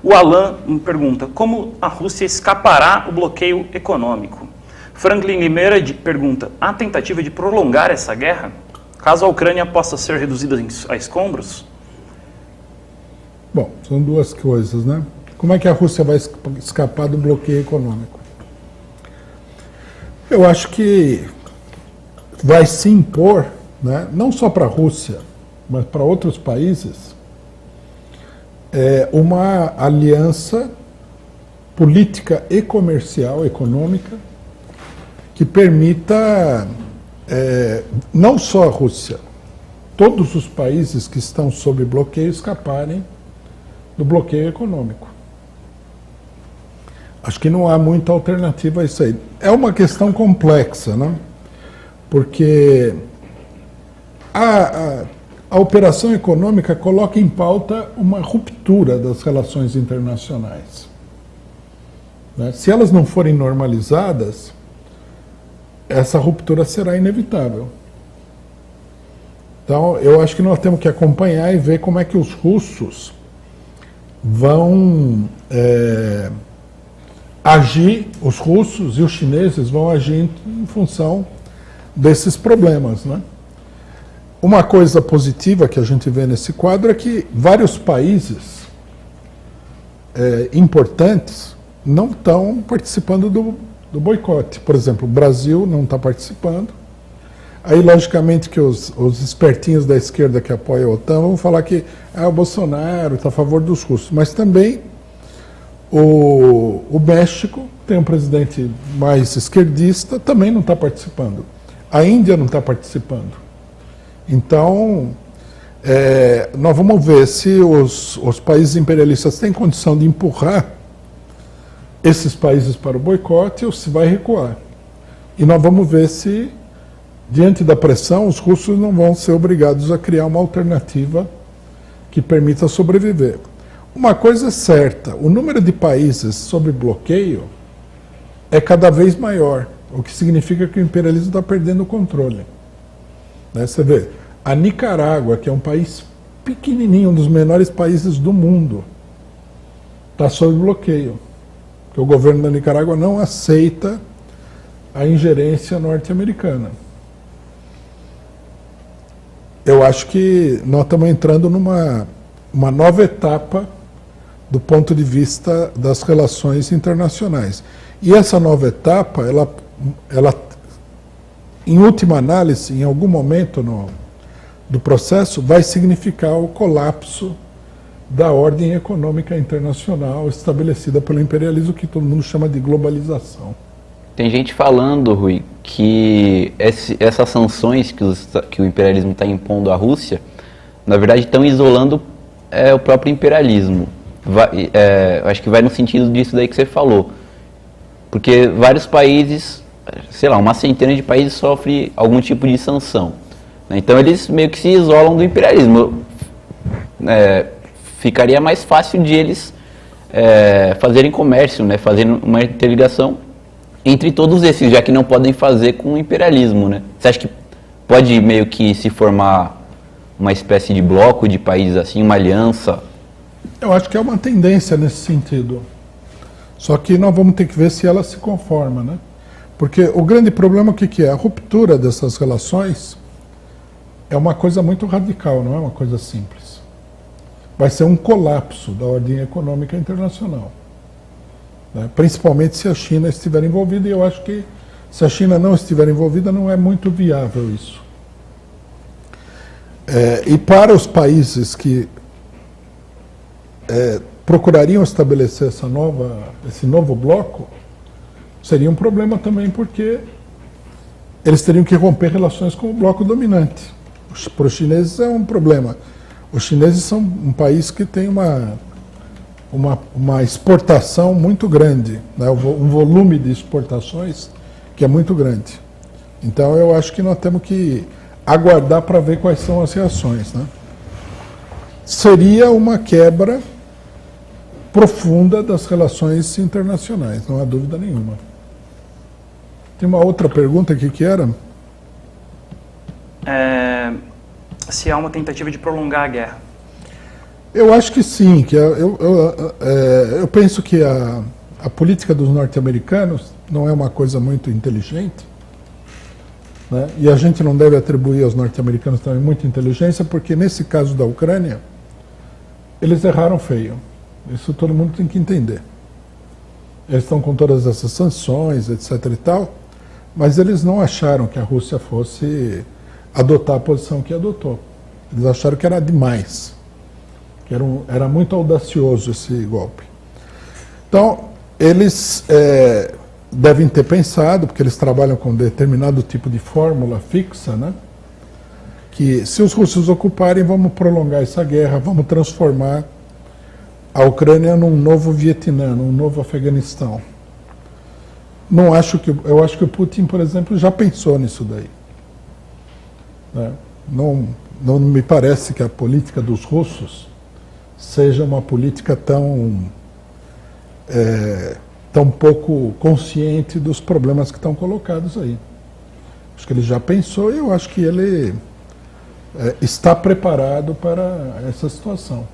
O Alan me pergunta, como a Rússia escapará o bloqueio econômico? Franklin Limeira pergunta, há tentativa de prolongar essa guerra? Caso a Ucrânia possa ser reduzida a escombros? Bom, são duas coisas, né? Como é que a Rússia vai escapar do bloqueio econômico? Eu acho que vai se impor, né, não só para a Rússia, mas para outros países, uma aliança política e comercial, econômica, que permita não só a Rússia, todos os países que estão sob bloqueio escaparem do bloqueio econômico. Acho que não há muita alternativa a isso aí. É uma questão complexa, né? Porque a operação econômica coloca em pauta uma ruptura das relações internacionais, né? Se elas não forem normalizadas, essa ruptura será inevitável. Então, eu acho que nós temos que acompanhar e ver como é que os russos vão agir, os russos e os chineses vão agir em função desses problemas, né? Uma coisa positiva que a gente vê nesse quadro é que vários países importantes não estão participando do boicote. Por exemplo, o Brasil não está participando. Aí, logicamente, que os espertinhos da esquerda que apoiam a OTAN vão falar que o Bolsonaro está a favor dos russos. Mas também o México tem um presidente mais esquerdista, também não está participando. A Índia não está participando. Então, nós vamos ver se os países imperialistas têm condição de empurrar esses países para o boicote ou se vai recuar. E nós vamos ver se, diante da pressão, os russos não vão ser obrigados a criar uma alternativa que permita sobreviver. Uma coisa é certa, o número de países sob bloqueio é cada vez maior, o que significa que o imperialismo está perdendo o controle. Né? Você vê, a Nicarágua, que é um país pequenininho, um dos menores países do mundo, está sob bloqueio. Porque o governo da Nicarágua não aceita a ingerência norte-americana. Eu acho que nós estamos entrando numa nova etapa do ponto de vista das relações internacionais. E essa nova etapa, ela em última análise, em algum momento do processo, vai significar o colapso da ordem econômica internacional estabelecida pelo imperialismo, que todo mundo chama de globalização. Tem gente falando, Rui, que essas sanções que o imperialismo está impondo à Rússia, na verdade estão isolando o próprio imperialismo. Acho que vai no sentido disso daí que você falou. Porque vários países, sei lá, uma centena de países sofrem algum tipo de sanção, né? Então eles meio que se isolam do imperialismo. Ficaria mais fácil de eles fazerem comércio, né? Fazendo uma interligação entre todos esses, já que não podem fazer com o imperialismo, né? Você acha que pode meio que se formar uma espécie de bloco de países assim, uma aliança? Eu acho que é uma tendência nesse sentido. Só que nós vamos ter que ver se ela se conforma, né? Porque o grande problema, o que é? A ruptura dessas relações é uma coisa muito radical, não é uma coisa simples. Vai ser um colapso da ordem econômica internacional, né? Principalmente se a China estiver envolvida, e eu acho que se a China não estiver envolvida, não é muito viável isso. E para os países que procurariam estabelecer esse novo bloco, seria um problema também, porque eles teriam que romper relações com o bloco dominante. Para os chineses é um problema. Os chineses são um país que tem uma exportação muito grande, né? Um volume de exportações que é muito grande. Então eu acho que nós temos que aguardar para ver quais são as reações, né? Seria uma quebra profunda das relações internacionais, não há dúvida nenhuma. Tem uma outra pergunta aqui que era? Se há uma tentativa de prolongar a guerra. Eu acho que sim, que eu penso que a política dos norte-americanos não é uma coisa muito inteligente, né? E a gente não deve atribuir aos norte-americanos também muita inteligência, porque nesse caso da Ucrânia, eles erraram feio. Isso todo mundo tem que entender. Eles estão com todas essas sanções, etc. e tal, mas eles não acharam que a Rússia fosse adotar a posição que adotou. Eles acharam que era demais, que era muito audacioso esse golpe. Então, eles devem ter pensado, porque eles trabalham com determinado tipo de fórmula fixa, né? Que se os russos ocuparem, vamos prolongar essa guerra, vamos transformar a Ucrânia num novo Vietnã, num novo Afeganistão. Eu acho que o Putin, por exemplo, já pensou nisso daí, né? Não me parece que a política dos russos seja uma política tão pouco consciente dos problemas que estão colocados aí. Acho que ele já pensou e eu acho que ele está preparado para essa situação.